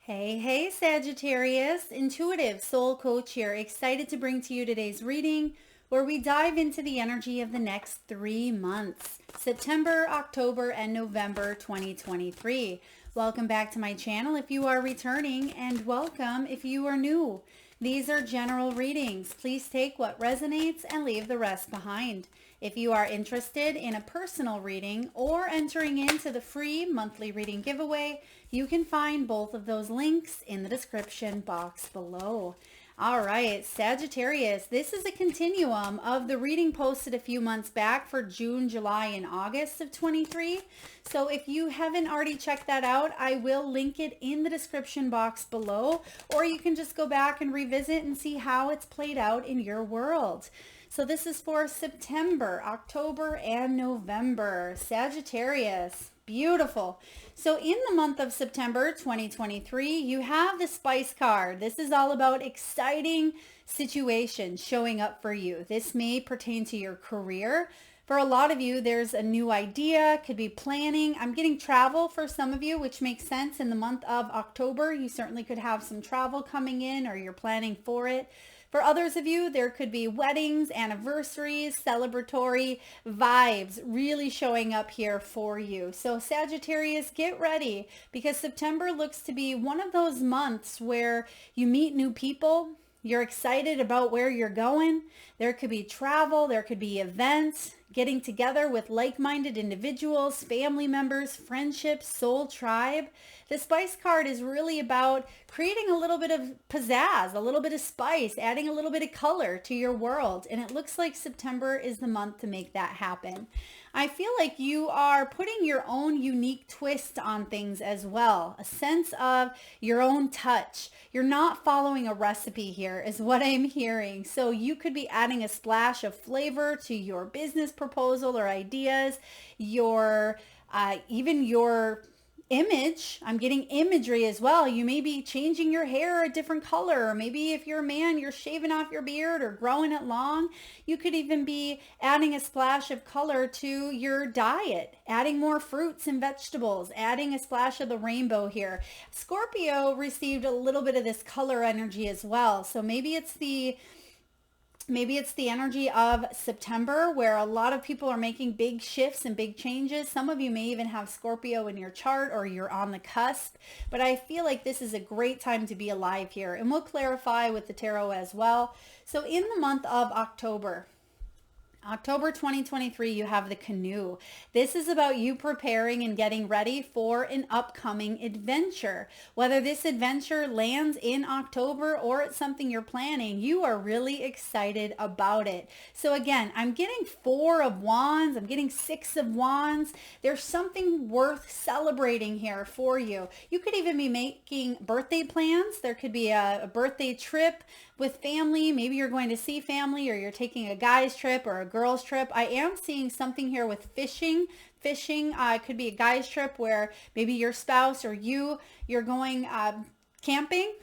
Hey, Sagittarius, intuitive soul coach here, excited to bring to you today's reading where we dive into the energy of the next 3 months, September, October, and November 2023. Welcome back to my channel if you are returning, and welcome if you are new. These are general readings. Please take what resonates and leave the rest behind. If you are interested in a personal reading or entering into the free monthly reading giveaway, you can find both of those links in the description box below. All right, Sagittarius, this is a continuum of the reading posted a few months back for June, July, and August of 23. So if you haven't already checked that out, I will link it in the description box below, or you can just go back and revisit and see how it's played out in your world. So this is for September, October, and November. Sagittarius, beautiful. So in the month of September 2023, you have the Spice card. This is all about exciting situations showing up for you. This may pertain to your career. For a lot of you, there's a new idea, could be planning. I'm getting travel for some of you, which makes sense. In the month of October, you certainly could have some travel coming in or you're planning for it. For others of you, there could be weddings, anniversaries, celebratory vibes really showing up here for you. So Sagittarius, get ready because September looks to be one of those months where you meet new people. You're excited about where you're going. There could be travel, there could be events, getting together with like-minded individuals, family members, friendships, soul tribe. The Spice card is really about creating a little bit of pizzazz, a little bit of spice, adding a little bit of color to your world. And it looks like September is the month to make that happen. I feel like you are putting your own unique twist on things as well, a sense of your own touch. You're not following a recipe here is what I'm hearing. So you could be adding a splash of flavor to your business proposal or ideas, even your image. I'm getting imagery as well. You may be changing your hair a different color, or maybe if you're a man, you're shaving off your beard or growing it long. You could even be adding a splash of color to your diet, adding more fruits and vegetables, adding a splash of the rainbow here. Scorpio received a little bit of this color energy as well. So maybe it's the energy of September where a lot of people are making big shifts and big changes. Some of you may even have Scorpio in your chart or you're on the cusp, but I feel like this is a great time to be alive here. And we'll clarify with the tarot as well. So in the month of October 2023, you have the Canoe. This is about you preparing and getting ready for an upcoming adventure. Whether this adventure lands in October or it's something you're planning, you are really excited about it. So again, I'm getting 4 of Wands. I'm getting 6 of Wands. There's something worth celebrating here for you. You could even be making birthday plans. There could be a birthday trip with family. Maybe you're going to see family or you're taking a guy's trip or a girl's trip. I am seeing something here with fishing. Fishing could be a guy's trip where maybe your spouse or you're going camping.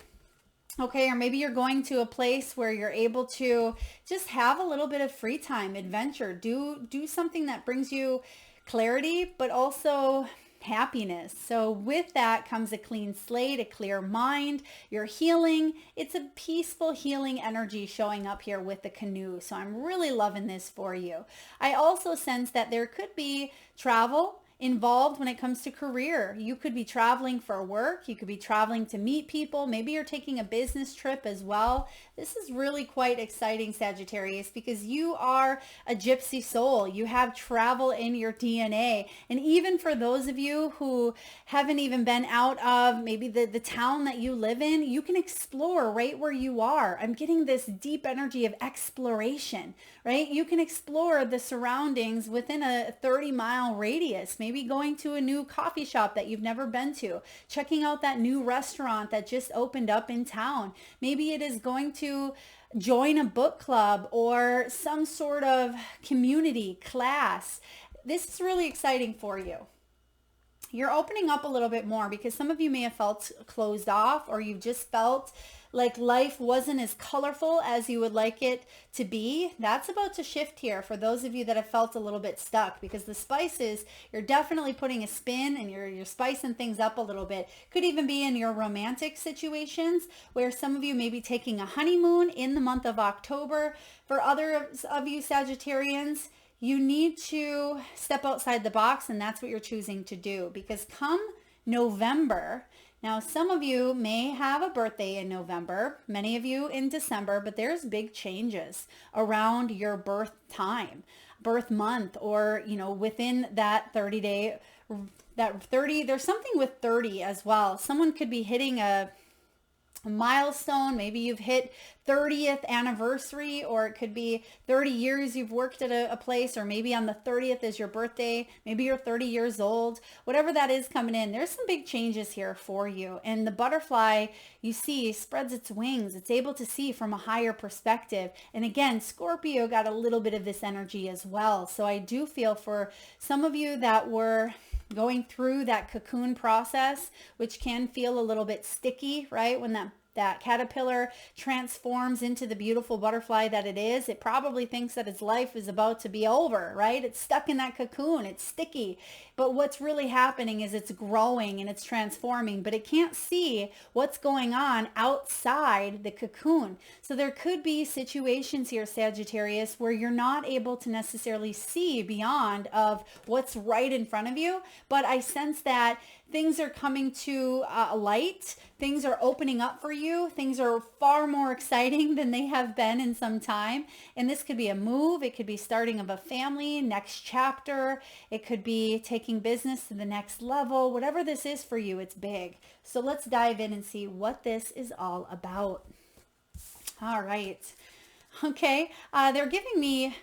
Okay, or maybe you're going to a place where you're able to just have a little bit of free time, adventure. Do something that brings you clarity, but also happiness. So with that comes a clean slate, a clear mind, you're healing. It's a peaceful healing energy showing up here with the Canoe. So I'm really loving this for you. I also sense that there could be travel involved when it comes to career. You could be traveling for work. You could be traveling to meet people. Maybe you're taking a business trip as well. This is really quite exciting, Sagittarius, because you are a gypsy soul. You have travel in your DNA. And even for those of you who haven't even been out of maybe the town that you live in, you can explore right where you are. I'm getting this deep energy of exploration, right? You can explore the surroundings within a 30-mile radius. Maybe going to a new coffee shop that you've never been to, checking out that new restaurant that just opened up in town. Maybe it is going to join a book club or some sort of community class. This is really exciting for you. you're opening up a little bit more, because some of you may have felt closed off, or you've just felt like life wasn't as colorful as you would like it to be. That's about to shift here for those of you that have felt a little bit stuck, because the spices, you're definitely putting a spin and you're spicing things up a little bit. Could even be in your romantic situations, where some of you may be taking a honeymoon in the month of October. For others of you Sagittarians, you need to step outside the box, and that's what you're choosing to do, because come November, now some of you may have a birthday in November, many of you in December, but there's big changes around your birth time, birth month, or, you know, within that 30-day, there's something with 30 as well. Someone could be hitting a milestone. Maybe you've hit 30th anniversary, or it could be 30 years you've worked at a place, or maybe on the 30th is your birthday. Maybe you're 30 years old. Whatever that is coming in, there's some big changes here for you. And the butterfly, you see, spreads its wings. It's able to see from a higher perspective. And again, Scorpio got a little bit of this energy as well. So I do feel for some of you that were going through that cocoon process, which can feel a little bit sticky, right? When that caterpillar transforms into the beautiful butterfly that it is, it probably thinks that its life is about to be over, right? It's stuck in that cocoon. It's sticky. But what's really happening is it's growing and it's transforming, but it can't see what's going on outside the cocoon. So there could be situations here, Sagittarius, where you're not able to necessarily see beyond of what's right in front of you. But I sense that things are coming to light. Things are opening up for you. Things are far more exciting than they have been in some time. And this could be a move. It could be starting of a family, next chapter. It could be taking business to the next level. Whatever this is for you, it's big. So let's dive in and see what this is all about. All right. Okay. They're giving me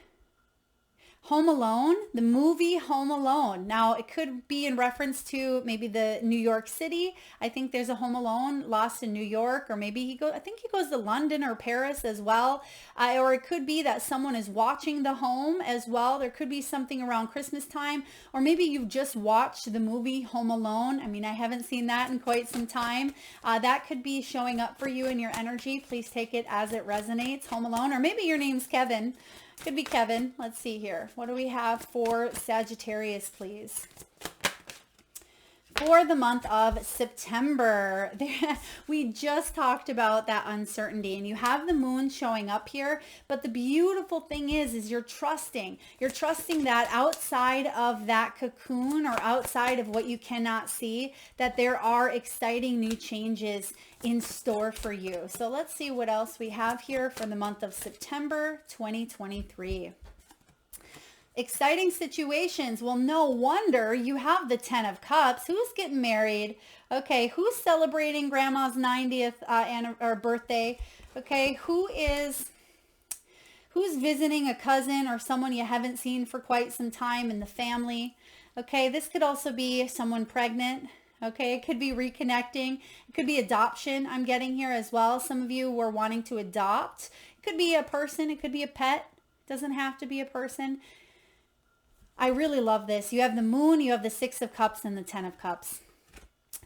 Home Alone, the movie Home Alone. Now, it could be in reference to maybe the New York City. I think there's a Home Alone lost in New York, or maybe I think he goes to London or Paris as well. Or it could be that someone is watching the home as well. There could be something around Christmas time, or maybe you've just watched the movie Home Alone. I mean, I haven't seen that in quite some time. That could be showing up for you in your energy. Please take it as it resonates. Home Alone, or maybe your name's Kevin. Could be Kevin. Let's see here. What do we have for Sagittarius, please? For the month of September, we just talked about that uncertainty, and you have the moon showing up here. But the beautiful thing is you're trusting. You're trusting that outside of that cocoon, or outside of what you cannot see, that there are exciting new changes in store for you. So let's see what else we have here for the month of September 2023. Exciting situations. Well, no wonder you have the 10 of Cups. Who's getting married? Okay, who's celebrating grandma's 90th or birthday? Okay, who's visiting a cousin or someone you haven't seen for quite some time in the family? Okay, this could also be someone pregnant. Okay, it could be reconnecting. It could be adoption I'm getting here as well. Some of you were wanting to adopt. It could be a person. It could be a pet. It doesn't have to be a person. I really love this. You have the moon, you have the 6 of Cups, and the 10 of Cups.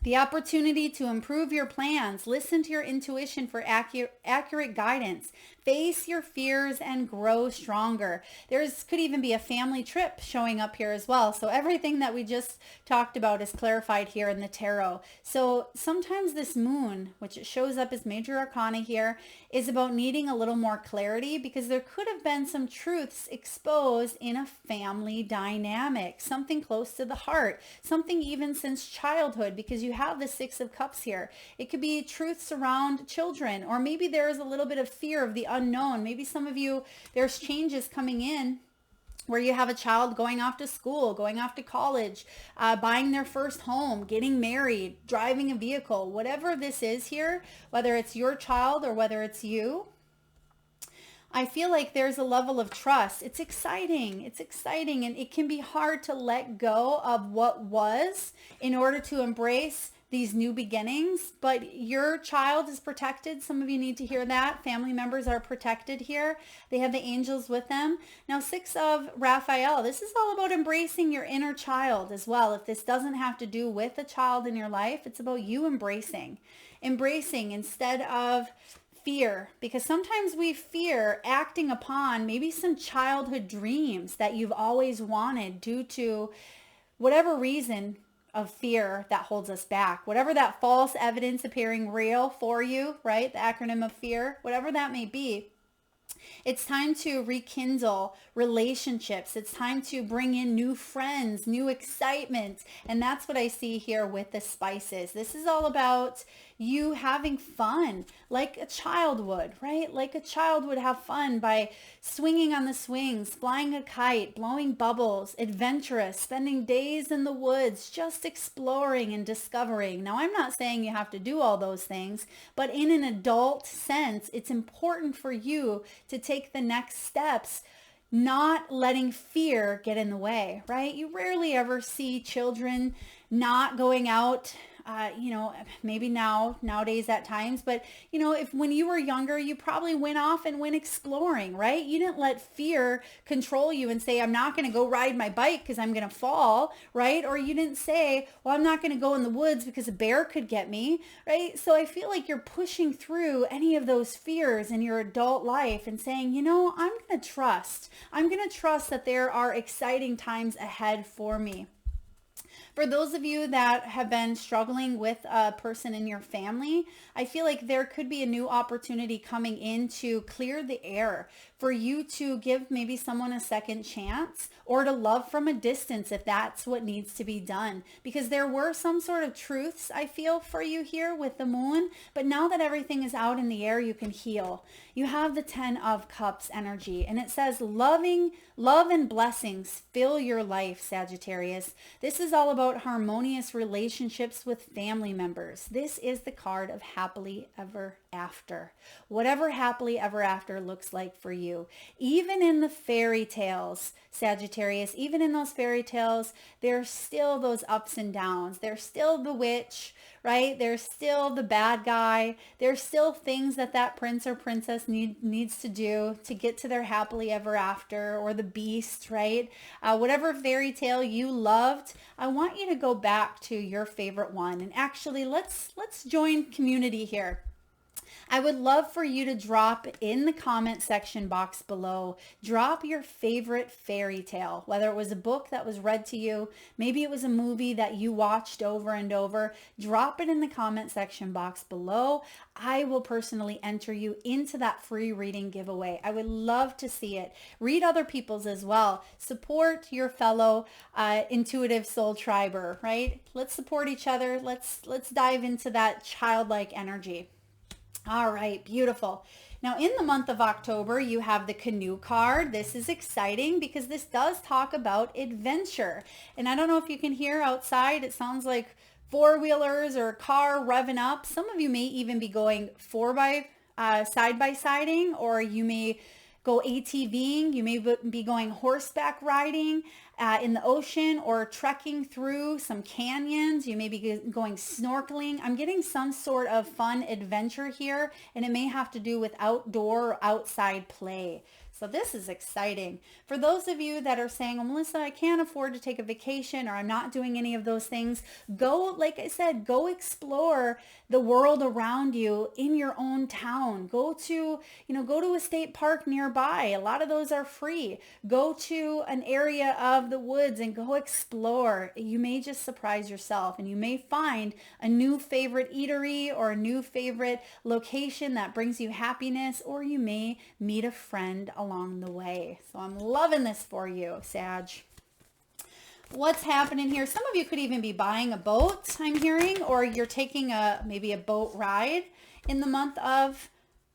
The opportunity to improve your plans. Listen to your intuition for accurate guidance. Face your fears and grow stronger. Could even be a family trip showing up here as well. So everything that we just talked about is clarified here in the tarot. So sometimes this moon, which it shows up as major arcana here, is about needing a little more clarity, because there could have been some truths exposed in a family dynamic, something close to the heart, something even since childhood, because you have the 6 of Cups here. It could be truths around children, or maybe there's a little bit of fear of the unknown. Maybe some of you, there's changes coming in where you have a child going off to school, going off to college, buying their first home, getting married, driving a vehicle, whatever this is here, whether it's your child or whether it's you. I feel like there's a level of trust. It's exciting. It's exciting. And it can be hard to let go of what was in order to embrace these new beginnings, but your child is protected. Some of you need to hear that. Family members are protected here. They have the angels with them. Now, 6 of Raphael, this is all about embracing your inner child as well. If this doesn't have to do with a child in your life, it's about you embracing instead of fear, because sometimes we fear acting upon maybe some childhood dreams that you've always wanted due to whatever reason of fear that holds us back, whatever that false evidence appearing real for you, right? The acronym of fear, whatever that may be. It's time to rekindle relationships. It's time to bring in new friends, new excitement. And that's what I see here with the spices. This is all about you having fun like a child would, right? Like a child would have fun by swinging on the swings, flying a kite, blowing bubbles, adventurous, spending days in the woods, just exploring and discovering. Now, I'm not saying you have to do all those things, but in an adult sense, it's important for you to take the next steps, not letting fear get in the way, right? You rarely ever see children not going out, maybe nowadays at times, but if when you were younger, you probably went off and went exploring, right? You didn't let fear control you and say, I'm not going to go ride my bike because I'm going to fall, right? Or you didn't say, well, I'm not going to go in the woods because a bear could get me, right? So I feel like you're pushing through any of those fears in your adult life and saying, I'm going to trust. I'm going to trust that there are exciting times ahead for me. For those of you that have been struggling with a person in your family, I feel like there could be a new opportunity coming in to clear the air for you to give maybe someone a second chance or to love from a distance if that's what needs to be done. Because there were some sort of truths I feel for you here with the moon, but now that everything is out in the air, you can heal. You have the 10 of Cups energy, and it says love and blessings fill your life, Sagittarius. This is all about harmonious relationships with family members. This is the card of happily ever after. Whatever happily ever after looks like for you. Even in the fairy tales, Sagittarius, even in those fairy tales, there's still those ups and downs. There's still the witch, right? There's still the bad guy. There's still things that prince or princess needs to do to get to their happily ever after, or the beast, right? Whatever fairy tale you loved, I want you to go back to your favorite one. And actually, let's join community here. I would love for you to drop in the comment section box below, drop your favorite fairy tale, whether it was a book that was read to you, maybe it was a movie that you watched over and over. Drop it in the comment section box below. I will personally enter you into that free reading giveaway. I would love to see it. Read other people's as well. Support your fellow intuitive soul triber, right? Let's support each other. Let's dive into that childlike energy. All right, beautiful. Now in the month of October, you have the Canoe card. This is exciting because this does talk about adventure. And I don't know if you can hear outside, it sounds like four-wheelers or a car revving up. Some of you may even be going side-by-siding, or you may go ATVing. You may be going horseback riding in the ocean, or trekking through some canyons. You may be going snorkeling. I'm getting some sort of fun adventure here, and it may have to do with outdoor or outside play. So this is exciting. For those of you that are saying, well, Melissa, I can't afford to take a vacation, or I'm not doing any of those things, go, like I said, go explore the world around you in your own town. Go to a state park nearby. A lot of those are free. Go to an area of the woods and go explore. You may just surprise yourself, and you may find a new favorite eatery or a new favorite location that brings you happiness, or you may meet a friend along the way. So I'm loving this for you, Sag. What's happening here? Some of you could even be buying a boat, I'm hearing, or you're taking maybe a boat ride in the month of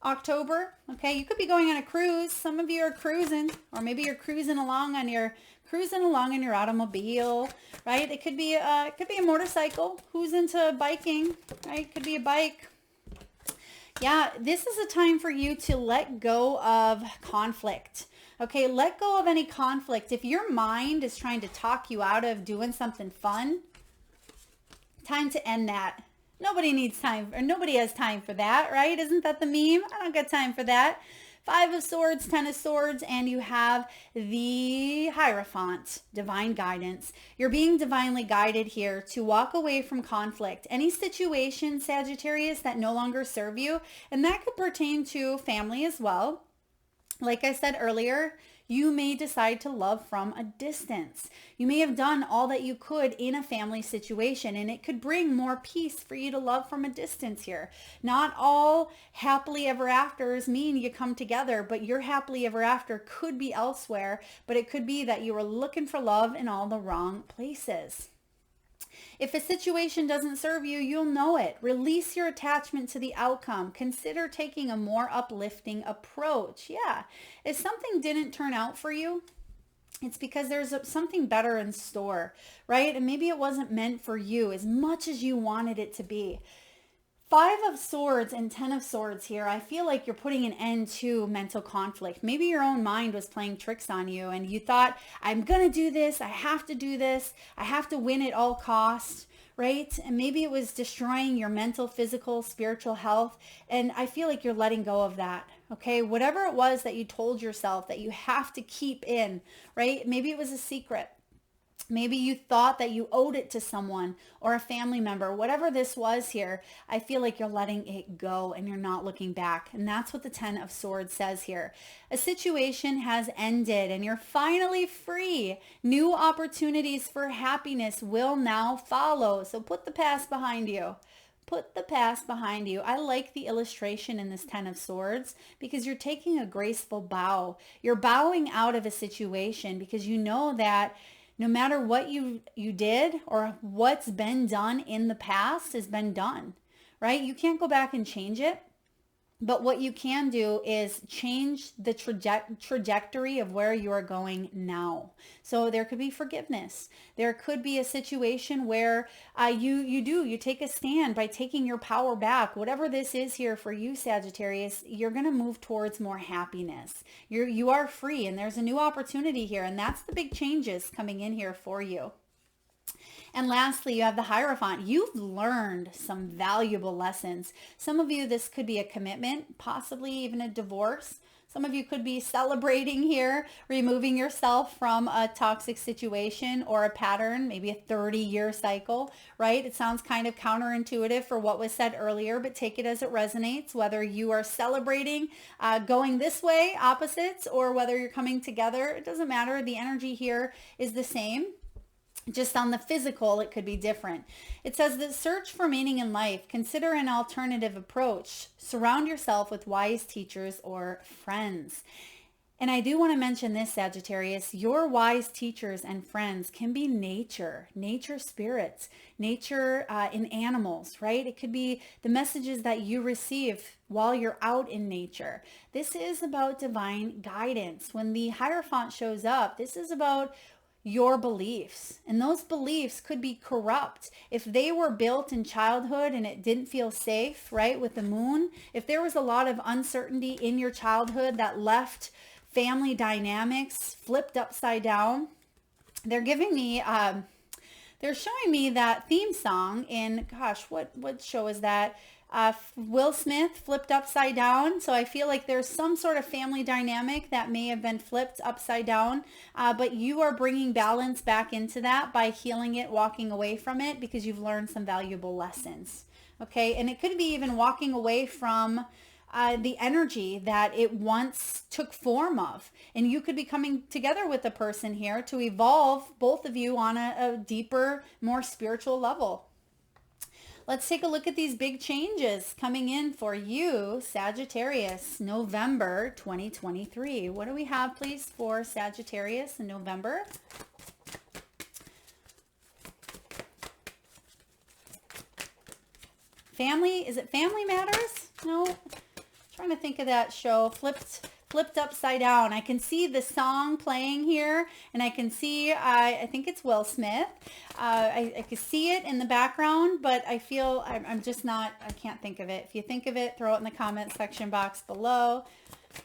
October. Okay, you could be going on a cruise. Some of you are cruising, or maybe you're cruising along in your automobile, right? It could be a motorcycle. Who's into biking, right? It could be a bike. Yeah, this is a time for you to let go of conflict. Okay, let go of any conflict. If your mind is trying to talk you out of doing something fun, Time to end that. Nobody needs time, or nobody has time for that, right? Isn't that the meme? I don't got time for that. Five of Swords, Ten of Swords, and you have the Hierophant, divine guidance. You're being divinely guided here to walk away from conflict. Any situation, Sagittarius, that no longer serve you, and that could pertain to family as well. Like I said earlier, you may decide to love from a distance. You may have done all that you could in a family situation, and it could bring more peace for you to love from a distance here. Not all happily ever afters mean you come together, but your happily ever after could be elsewhere, but it could be that you were looking for love in all the wrong places. If a situation doesn't serve you, you'll know it. Release your attachment to the outcome. Consider taking a more uplifting approach. Yeah, if something didn't turn out for you, it's because there's something better in store, right? And maybe it wasn't meant for you as much as you wanted it to be. Five of Swords and Ten of Swords here. I feel like you're putting an end to mental conflict. Maybe your own mind was playing tricks on you and you thought, I'm going to do this. I have to do this. I have to win at all costs, right? And maybe it was destroying your mental, physical, spiritual health. And I feel like you're letting go of that. Okay. Whatever it was that you told yourself that you have to keep in, right? Maybe it was a secret. Maybe you thought that you owed it to someone or a family member. Whatever this was here, I feel like you're letting it go and you're not looking back. And that's what the Ten of Swords says here. A situation has ended and you're finally free. New opportunities for happiness will now follow. So put the past behind you. Put the past behind you. I like the illustration in this Ten of Swords because you're taking a graceful bow. You're bowing out of a situation because you know that no matter what you did or what's been done in the past has been done, right? You can't go back and change it. But what you can do is change the trajectory of where you are going now. So there could be forgiveness. There could be a situation where you take a stand by taking your power back. Whatever this is here for you, Sagittarius, you're going to move towards more happiness. You are free and there's a new opportunity here. And that's the big changes coming in here for you. And lastly, you have the Hierophant. You've learned some valuable lessons. Some of you, this could be a commitment, possibly even a divorce. Some of you could be celebrating here, removing yourself from a toxic situation or a pattern, maybe a 30-year cycle, right? It sounds kind of counterintuitive for what was said earlier, but take it as it resonates, whether you are celebrating going this way, opposites, or whether you're coming together. It doesn't matter. The energy here is the same. Just on the physical, it could be different. It says that search for meaning in life. Consider an alternative approach. Surround yourself with wise teachers or friends. And I do want to mention this, Sagittarius. Your wise teachers and friends can be nature spirits, nature in animals, right? It could be the messages that you receive while you're out in nature. This is about divine guidance. When the Hierophant shows up, this is about your beliefs, and those beliefs could be corrupt. If they were built in childhood and it didn't feel safe, right? With the moon, if there was a lot of uncertainty in your childhood that left family dynamics flipped upside down, they're giving me, they're showing me that theme song in, gosh, what show is that? Will Smith, Flipped Upside Down. So I feel like there's some sort of family dynamic that may have been flipped upside down, but you are bringing balance back into that by healing it, walking away from it, because you've learned some valuable lessons. Okay, and it could be even walking away from the energy that it once took form of. And you could be coming together with a person here to evolve both of you on a deeper, more spiritual level. Let's take a look at these big changes coming in for you, Sagittarius, November 2023. What do we have, please, for Sagittarius in November? Family, is it Family Matters? No, trying to think of that show, flipped upside down. I can see the song playing here, and I can see, I think it's Will Smith. I can see it in the background, but I feel I'm just not, I can't think of it. If you think of it, throw it in the comment section box below.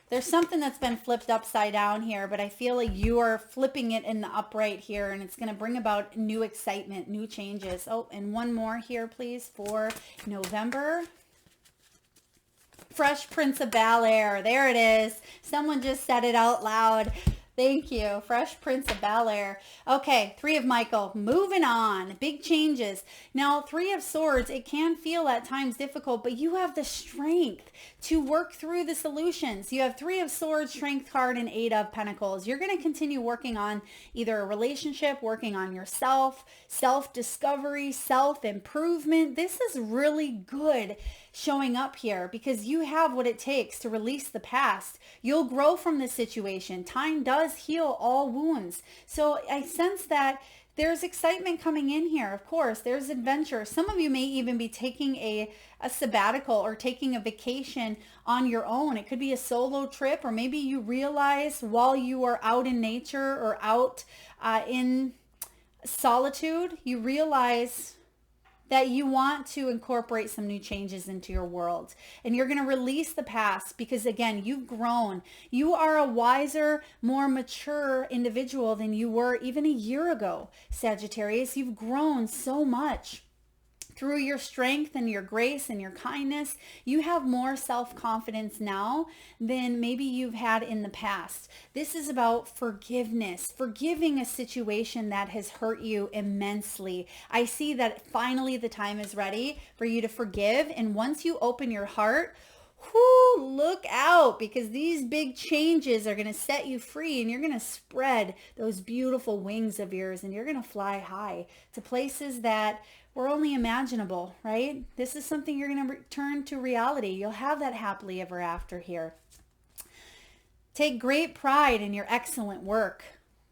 There's something that's been flipped upside down here, but I feel like you are flipping it in the upright here, and it's going to bring about new excitement, new changes. Oh, and one more here, please, for November. Fresh Prince of Bel-Air. There it is. Someone just said it out loud. Thank you. Fresh Prince of Bel-Air. Okay, Three of Michael. Moving on. Big changes. Now, Three of Swords, it can feel at times difficult, but you have the strength to work through the solutions. You have Three of Swords, Strength card, and Eight of Pentacles. You're going to continue working on either a relationship, working on yourself, self-discovery, self-improvement. This is really good showing up here because you have what it takes to release the past. You'll grow from this situation. Time does heal all wounds. So I sense that there's excitement coming in here. Of course, there's adventure. Some of you may even be taking a sabbatical or taking a vacation on your own. It could be a solo trip, or maybe you realize while you are out in nature or out in solitude, you realize that you want to incorporate some new changes into your world, and you're going to release the past because, again, you've grown. You are a wiser, more mature individual than you were even a year ago, Sagittarius. You've grown so much. Through your strength and your grace and your kindness, you have more self-confidence now than maybe you've had in the past. This is about forgiveness, forgiving a situation that has hurt you immensely. I see that finally the time is ready for you to forgive. And once you open your heart, look out, because these big changes are going to set you free, and you're going to spread those beautiful wings of yours, and you're going to fly high to places that were only imaginable, right? This is something you're going to return to reality. You'll have that happily ever after here. Take great pride in your excellent work.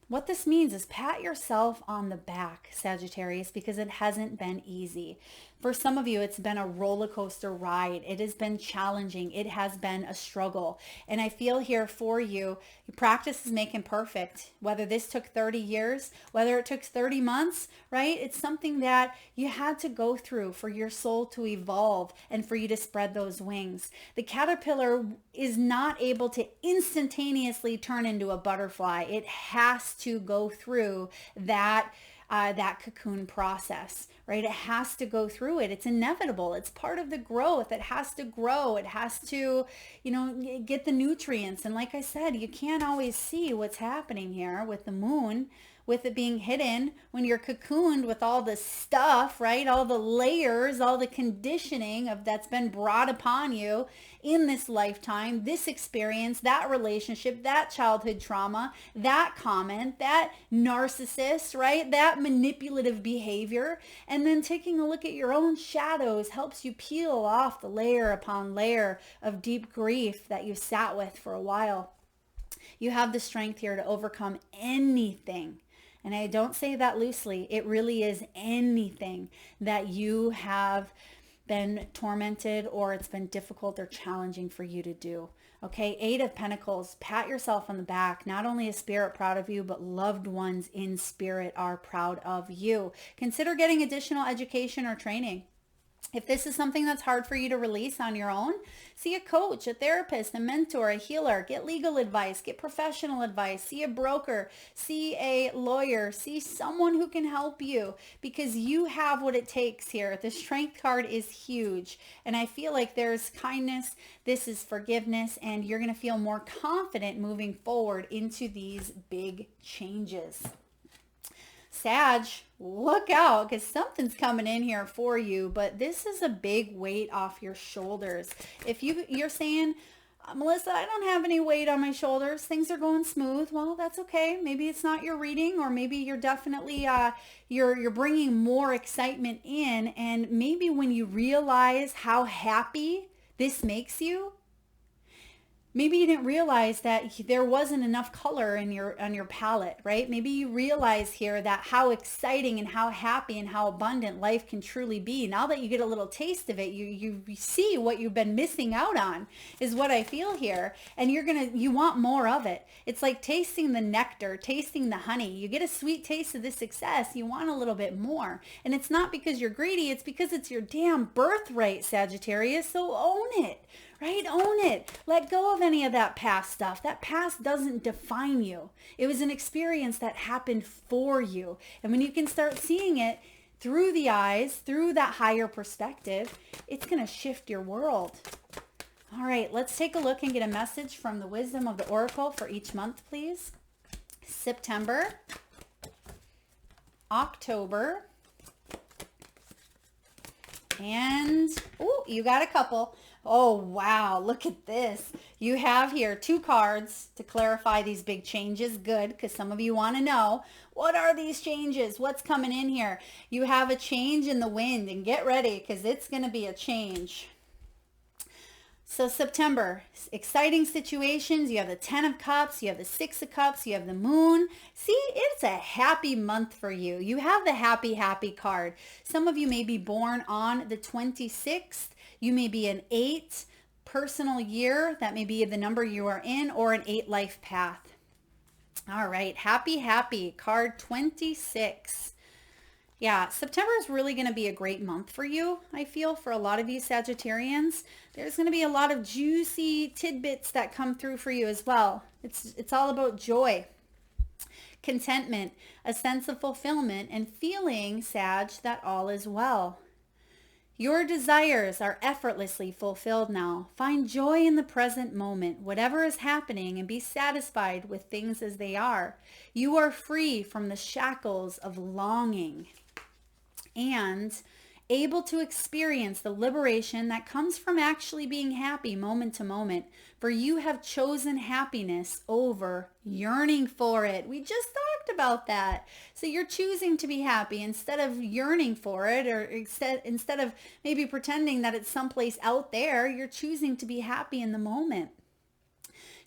What this means is pat yourself on the back, Sagittarius, because it hasn't been easy. For some of you, it's been a roller coaster ride. It has been challenging. It has been a struggle. And I feel here for you, practice is making perfect. Whether this took 30 years, whether it took 30 months, right? It's something that you had to go through for your soul to evolve and for you to spread those wings. The caterpillar is not able to instantaneously turn into a butterfly. It has to go through that cocoon process, right? It has to go through it. It's inevitable. It's part of the growth. It has to grow. It has to, get the nutrients. And like I said, you can't always see what's happening here with the moon, with it being hidden when you're cocooned with all the stuff, right? All the layers, all the conditioning that's been brought upon you in this lifetime, this experience, that relationship, that childhood trauma, that comment, that narcissist, right? That manipulative behavior. And then taking a look at your own shadows helps you peel off the layer upon layer of deep grief that you sat with for a while. You have the strength here to overcome anything. And I don't say that loosely. It really is anything that you have been tormented or it's been difficult or challenging for you to do. Okay, Eight of Pentacles, pat yourself on the back. Not only is Spirit proud of you, but loved ones in spirit are proud of you. Consider getting additional education or training. If this is something that's hard for you to release on your own, see a coach, a therapist, a mentor, a healer, get legal advice, get professional advice, see a broker, see a lawyer, see someone who can help you, because you have what it takes here. The Strength card is huge. And I feel like there's kindness, this is forgiveness, and you're going to feel more confident moving forward into these big changes. Sag, look out, because something's coming in here for you, but this is a big weight off your shoulders. If you're saying, Melissa, I don't have any weight on my shoulders, things are going smooth, well, that's okay. Maybe it's not your reading, or maybe you're definitely, you're bringing more excitement in, and maybe when you realize how happy this makes you, Maybe you didn't realize that there wasn't enough color in on your palette, right? Maybe you realize here that how exciting and how happy and how abundant life can truly be. Now that you get a little taste of it, you see what you've been missing out on, is what I feel here. And you want more of it. It's like tasting the nectar, tasting the honey. You get a sweet taste of the success, you want a little bit more. And it's not because you're greedy, it's because it's your damn birthright, Sagittarius. So own it. Right? Own it. Let go of any of that past stuff. That past doesn't define you. It was an experience that happened for you. And when you can start seeing it through the eyes, through that higher perspective, it's going to shift your world. All right, let's take a look and get a message from the wisdom of the oracle for each month, please. September, October, and, oh, you got a couple. Oh, wow. Look at this. You have here 2 cards to clarify these big changes. Good, because some of you want to know, what are these changes? What's coming in here? You have a change in the wind, and get ready because it's going to be a change. So September, exciting situations. You have the 10 of Cups, you have the 6 of Cups, you have the Moon. See, it's a happy month for you. You have the happy, happy card. Some of you may be born on the 26th. You may be an 8 personal year. That may be the number you are in, or an 8 life path. All right, happy, happy, card 26. Yeah, September is really going to be a great month for you, I feel, for a lot of you Sagittarians. There's going to be a lot of juicy tidbits that come through for you as well. It's all about joy, contentment, a sense of fulfillment, and feeling, Sag, that all is well. Your desires are effortlessly fulfilled now. Find joy in the present moment, whatever is happening, and be satisfied with things as they are. You are free from the shackles of longing and able to experience the liberation that comes from actually being happy moment to moment. For you have chosen happiness over yearning for it. We just talked about that. So you're choosing to be happy instead of yearning for it, or instead of maybe pretending that it's someplace out there. You're choosing to be happy in the moment.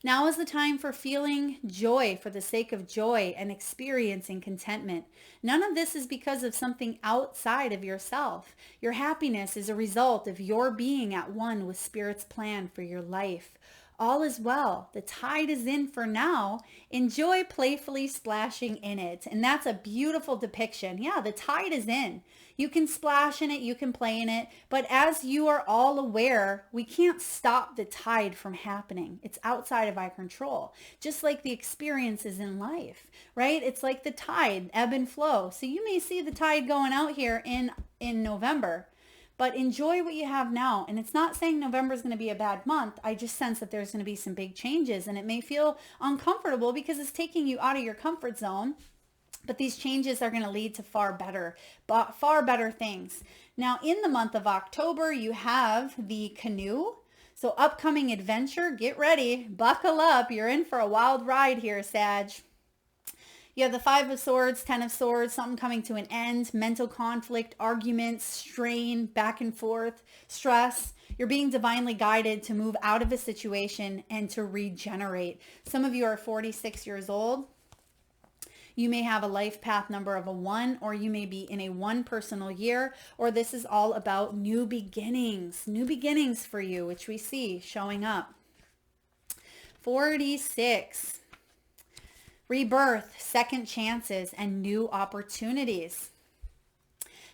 Now is the time for feeling joy for the sake of joy and experiencing contentment. None of this is because of something outside of yourself. Your happiness is a result of your being at one with Spirit's plan for your life. All is well. The tide is in for now. Enjoy playfully splashing in it. And that's a beautiful depiction. Yeah, the tide is in. You can splash in it, you can play in it, but as you are all aware, we can't stop the tide from happening. It's outside of our control, just like the experiences in life, right? It's like the tide, ebb and flow. So you may see the tide going out here in November, but enjoy what you have now. And it's not saying November is going to be a bad month. I just sense that there's going to be some big changes, and it may feel uncomfortable because it's taking you out of your comfort zone. But these changes are going to lead to far better things. Now, in the month of October, you have the Canoe. So upcoming adventure, get ready, buckle up. You're in for a wild ride here, Sag. You have the 5 of Swords, 10 of Swords, something coming to an end, mental conflict, arguments, strain, back and forth, stress. You're being divinely guided to move out of a situation and to regenerate. Some of you are 46 years old. You may have a life path number of a 1, or you may be in a 1 personal year, or this is all about new beginnings for you, which we see showing up. 46, rebirth, second chances, and new opportunities.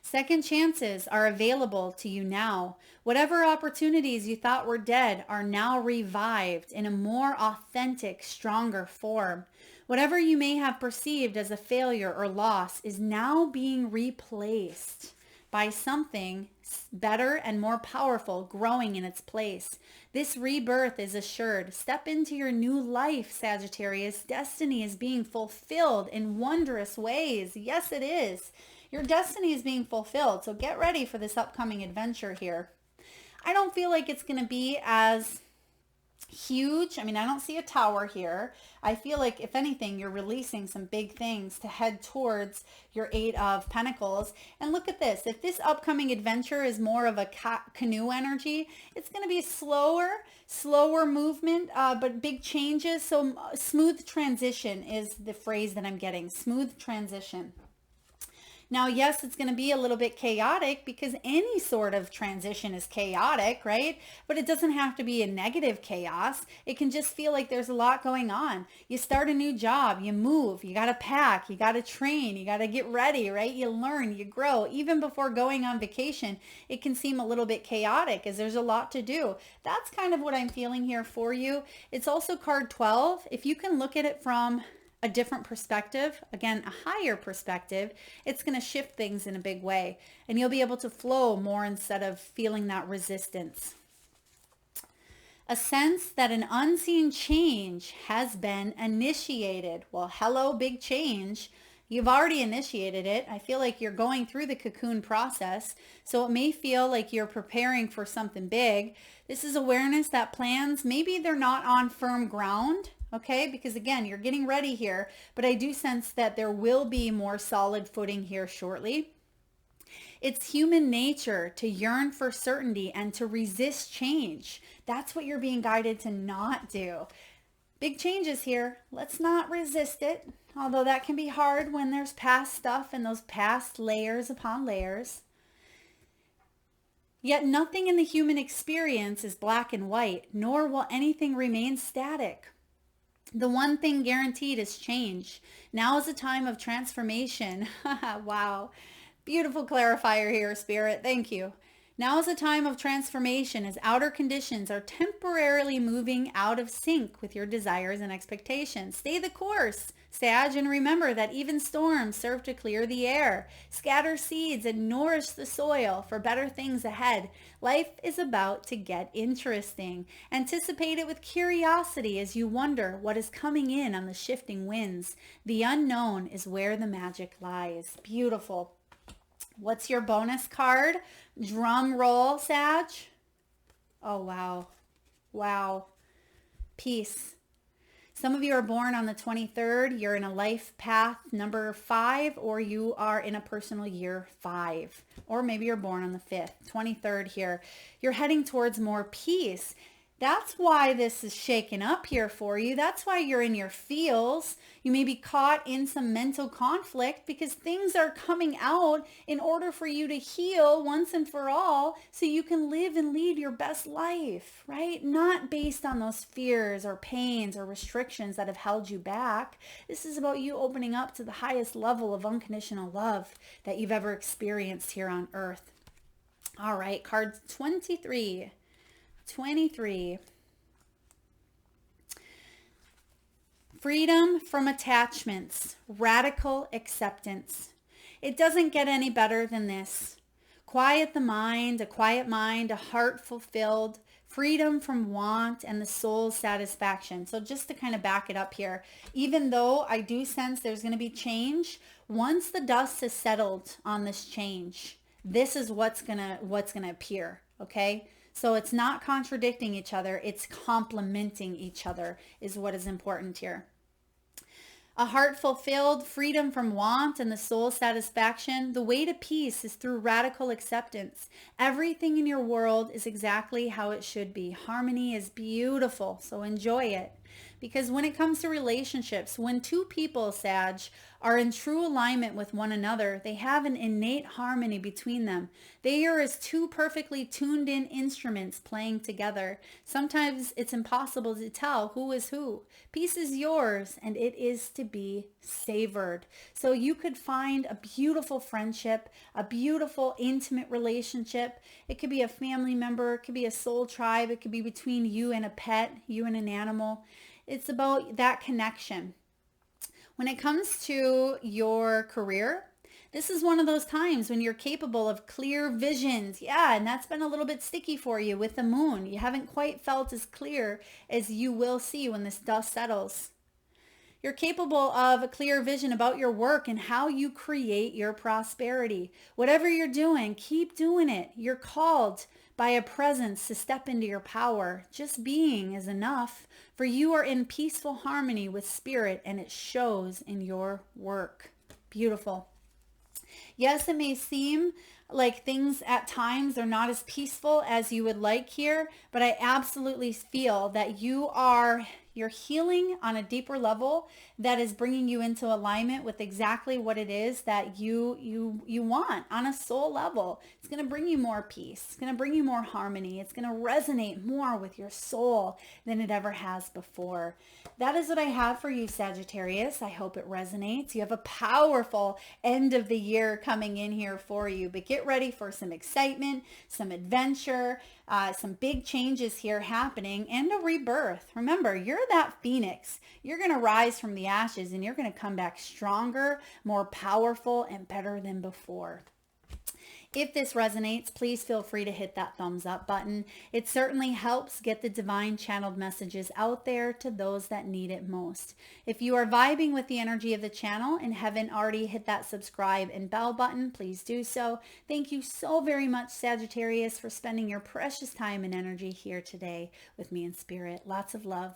Second chances are available to you now. Whatever opportunities you thought were dead are now revived in a more authentic, stronger form. Whatever you may have perceived as a failure or loss is now being replaced by something better and more powerful growing in its place. This rebirth is assured. Step into your new life, Sagittarius. Destiny is being fulfilled in wondrous ways. Yes, it is. Your destiny is being fulfilled. So get ready for this upcoming adventure here. I don't feel like it's going to be as huge. I mean, I don't see a tower here. I feel like if anything, you're releasing some big things to head towards your Eight of Pentacles. And look at this. If this upcoming adventure is more of a canoe energy, it's going to be slower movement, but big changes. So smooth transition is the phrase that I'm getting. Smooth transition. Now, yes, it's going to be a little bit chaotic because any sort of transition is chaotic, right? But it doesn't have to be a negative chaos. It can just feel like there's a lot going on. You start a new job, you move, you got to pack, you got to train, you got to get ready, right? You learn, you grow. Even before going on vacation, it can seem a little bit chaotic as there's a lot to do. That's kind of what I'm feeling here for you. It's also card 12. If you can look at it from a different perspective, again, a higher perspective, it's going to shift things in a big way. And you'll be able to flow more instead of feeling that resistance. A sense that an unseen change has been initiated. Well, hello, big change. You've already initiated it. I feel like you're going through the cocoon process. So it may feel like you're preparing for something big. This is awareness that plans, maybe they're not on firm ground. Okay, because again, you're getting ready here, but I do sense that there will be more solid footing here shortly. It's human nature to yearn for certainty and to resist change. That's what you're being guided to not do. Big changes here. Let's not resist it, although that can be hard when there's past stuff and those past layers upon layers. Yet nothing in the human experience is black and white, nor will anything remain static. The one thing guaranteed is change. Now is a time of transformation. Wow. Beautiful clarifier here, Spirit. Thank you. Now is a time of transformation as outer conditions are temporarily moving out of sync with your desires and expectations. Stay the course, Sag, and remember that even storms serve to clear the air, scatter seeds, and nourish the soil for better things ahead. Life is about to get interesting. Anticipate it with curiosity as you wonder what is coming in on the shifting winds. The unknown is where the magic lies. Beautiful. What's your bonus card? Drum roll, Sag. Oh, wow. Wow. Peace. Some of you are born on the 23rd. You're in a life path number 5, or you are in a personal year 5. Or maybe you're born on the 5th, 23rd here. You're heading towards more peace. That's why this is shaken up here for you. That's why you're in your feels. You may be caught in some mental conflict because things are coming out in order for you to heal once and for all so you can live and lead your best life, right? Not based on those fears or pains or restrictions that have held you back. This is about you opening up to the highest level of unconditional love that you've ever experienced here on earth. All right, card 23. 23. Freedom from attachments, radical acceptance. It doesn't get any better than this. Quiet the mind, a quiet mind, a heart fulfilled, freedom from want and the soul's satisfaction. So just to kind of back it up here, even though I do sense there's going to be change, once the dust has settled on this change, this is what's going to appear, okay? So it's not contradicting each other. It's complementing each other is what is important here. A heart fulfilled, freedom from want and the soul satisfaction. The way to peace is through radical acceptance. Everything in your world is exactly how it should be. Harmony is beautiful, so enjoy it. Because when it comes to relationships, when two people, Sag, are in true alignment with one another, they have an innate harmony between them. They are as two perfectly tuned in instruments playing together. Sometimes it's impossible to tell who is who. Peace is yours and it is to be savored. So you could find a beautiful friendship, a beautiful intimate relationship. It could be a family member, it could be a soul tribe, it could be between you and a pet, you and an animal. It's about that connection. When it comes to your career, this is one of those times when you're capable of clear visions. Yeah, and that's been a little bit sticky for you with the moon. You haven't quite felt as clear as you will see when this dust settles. You're capable of a clear vision about your work and how you create your prosperity. Whatever you're doing, keep doing it. You're called by a presence to step into your power. Just being is enough, for you are in peaceful harmony with spirit, and it shows in your work. Beautiful. Yes, it may seem like things at times are not as peaceful as you would like here, but I absolutely feel that you're healing on a deeper level that is bringing you into alignment with exactly what it is that you want on a soul level. It's going to bring you more peace. It's going to bring you more harmony. It's going to resonate more with your soul than it ever has before. That is what I have for you, Sagittarius. I hope it resonates. You have a powerful end of the year coming in here for you, but get ready for some excitement, some adventure, some big changes here happening, and a rebirth. Remember, you're that phoenix. You're going to rise from the ashes, and you're going to come back stronger, more powerful, and better than before. If this resonates, please feel free to hit that thumbs up button. It certainly helps get the divine channeled messages out there to those that need it most. If you are vibing with the energy of the channel and haven't already hit that subscribe and bell button, please do so. Thank you so very much, Sagittarius, for spending your precious time and energy here today with me in spirit. Lots of love.